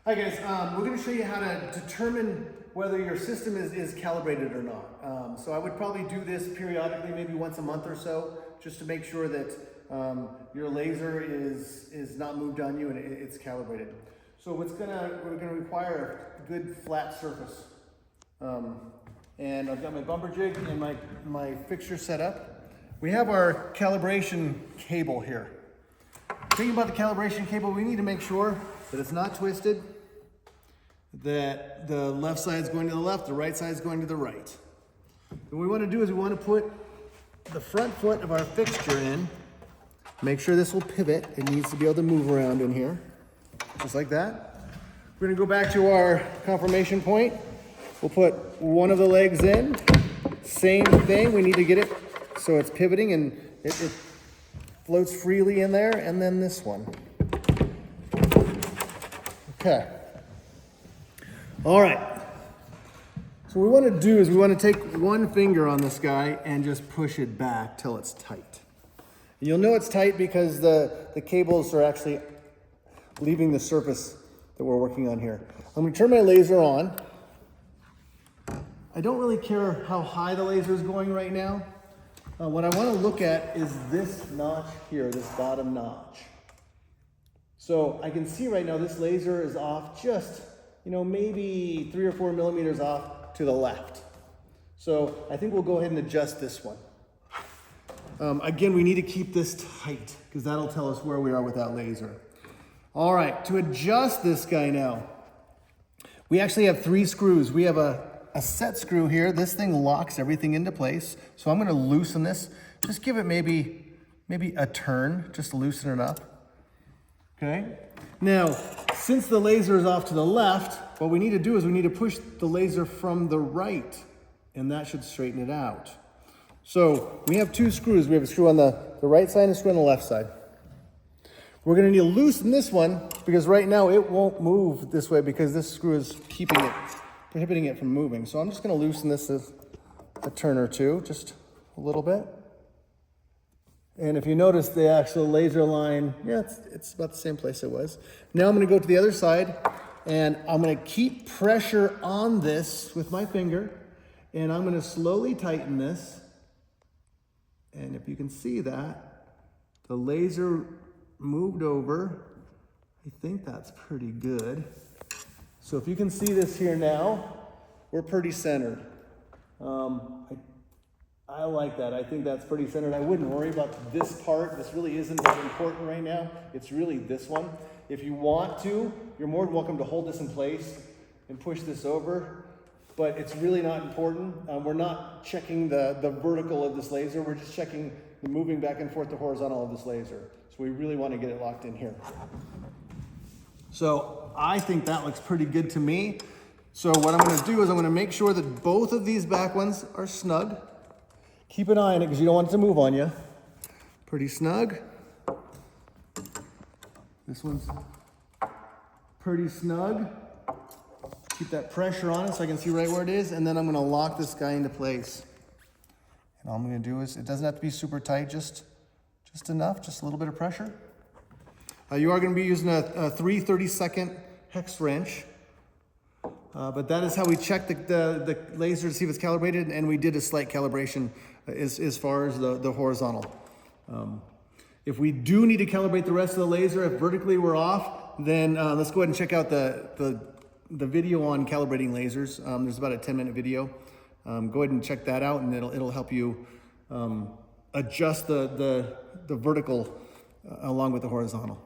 Hi guys, we're going to show you how to determine whether your system is calibrated or not. So I would probably do this periodically, maybe once a month or so, just to make sure that your laser is not moved on you and it's calibrated. So we're going to require a good flat surface. And I've got my bumper jig and my fixture set up. We have our calibration cable here. Thinking about the calibration cable, we need to make sure that it's not twisted, that the left side is going to the left, the right side is going to the right. What we want to do is we want to put the front foot of our fixture in, make sure this will pivot. It needs to be able to move around in here, just like that. We're going to go back to our confirmation point. We'll put one of the legs in, same thing, we need to get it so it's pivoting and it floats freely in there, and then this one. Okay. All right. So what we want to do is we want to take one finger on this guy and just push it back till it's tight. And you'll know it's tight because the cables are actually leaving the surface that we're working on here. I'm going to turn my laser on. I don't really care how high the laser is going right now. What I want to look at is this notch here, this bottom notch. So I can see right now this laser is off just, maybe 3 or 4 millimeters off to the left. So I think we'll go ahead and adjust this one. Again, we need to keep this tight because that'll tell us where we are with that laser. All right, to adjust this guy now, we actually have 3 screws. We have a set screw here. This thing locks everything into place. So I'm going to loosen this. Just give it maybe a turn, just to loosen it up. Okay. Now, since the laser is off to the left, what we need to do is we need to push the laser from the right, and that should straighten it out. So we have 2 screws. We have a screw on the right side and a screw on the left side. We're going to need to loosen this one because right now it won't move this way because this screw is prohibiting it from moving. So I'm just going to loosen this a turn or two, just a little bit. And if you notice the actual laser line, yeah, it's about the same place it was. Now I'm going to go to the other side and I'm going to keep pressure on this with my finger and I'm going to slowly tighten this. And if you can see that, the laser moved over. I think that's pretty good. So if you can see this here now, we're pretty centered. I like that. I think that's pretty centered. I wouldn't worry about this part. This really isn't that important right now. It's really this one. If you want to, you're more than welcome to hold this in place and push this over, but it's really not important. We're not checking the vertical of this laser. We're just checking the moving back and forth, the horizontal of this laser. So we really want to get it locked in here. So I think that looks pretty good to me. So what I'm going to do is I'm going to make sure that both of these back ones are snug. Keep an eye on it because you don't want it to move on you. Pretty snug. This one's pretty snug. Keep that pressure on it so I can see right where it is. And then I'm going to lock this guy into place. And all I'm going to do is, it doesn't have to be super tight, just enough, just a little bit of pressure. You are going to be using a 3/32 hex wrench. But that is how we check the laser to see if it's calibrated, and we did a slight calibration as far as the horizontal. If we do need to calibrate the rest of the laser, if vertically we're off, then let's go ahead and check out the video on calibrating lasers. There's about a 10-minute video. Go ahead and check that out, and it'll help you adjust the vertical along with the horizontal.